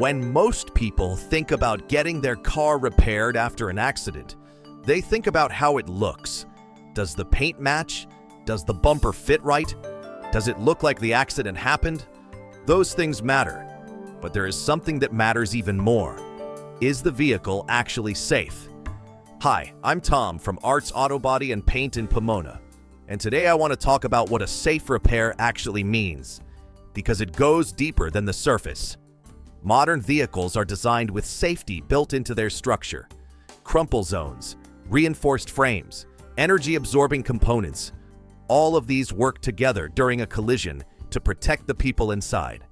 When most people think about getting their car repaired after an accident, they think about how it looks. Does the paint match? Does the bumper fit right? Does it look like the accident happened? Those things matter, but there is something that matters even more. Is the vehicle actually safe? Hi, I'm Tom from Arts Auto Body and Paint in Pomona, and today I want to talk about what a safe repair actually means, because it goes deeper than the surface. Modern vehicles are designed with safety built into their structure. Crumple zones, reinforced frames, energy-absorbing components. All of these work together during a collision to protect the people inside.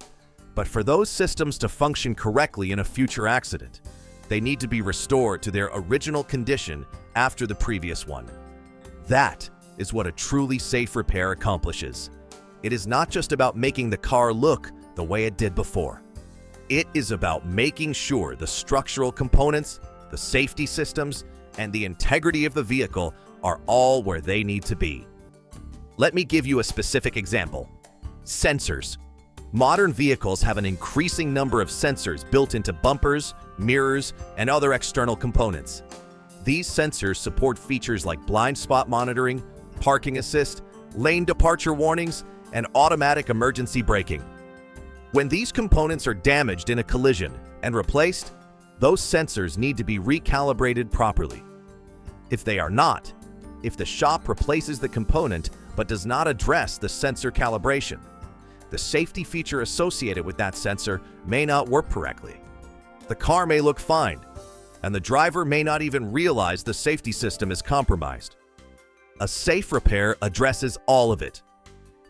But for those systems to function correctly in a future accident, they need to be restored to their original condition after the previous one. That is what a truly safe repair accomplishes. It is not just about making the car look the way it did before. It is about making sure the structural components, the safety systems, and the integrity of the vehicle are all where they need to be. Let me give you a specific example. Sensors. Modern vehicles have an increasing number of sensors built into bumpers, mirrors, and other external components. These sensors support features like blind spot monitoring, parking assist, lane departure warnings, and automatic emergency braking. When these components are damaged in a collision and replaced, those sensors need to be recalibrated properly. If they are not, if the shop replaces the component but does not address the sensor calibration, the safety feature associated with that sensor may not work correctly. The car may look fine, and the driver may not even realize the safety system is compromised. A safe repair addresses all of it.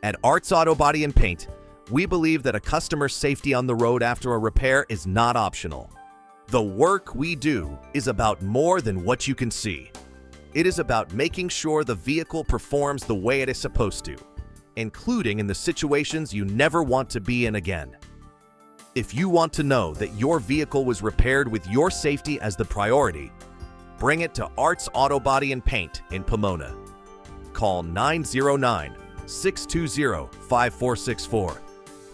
At Arts Auto Body and Paint, we believe that a customer's safety on the road after a repair is not optional. The work we do is about more than what you can see. It is about making sure the vehicle performs the way it is supposed to, including in the situations you never want to be in again. If you want to know that your vehicle was repaired with your safety as the priority, bring it to Arts Auto Body and Paint in Pomona. Call 909-620-5464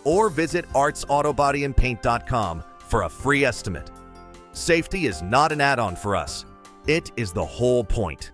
or visit artsautobodyandpaint.com for a free estimate. Safety is not an add-on for us. It is the whole point.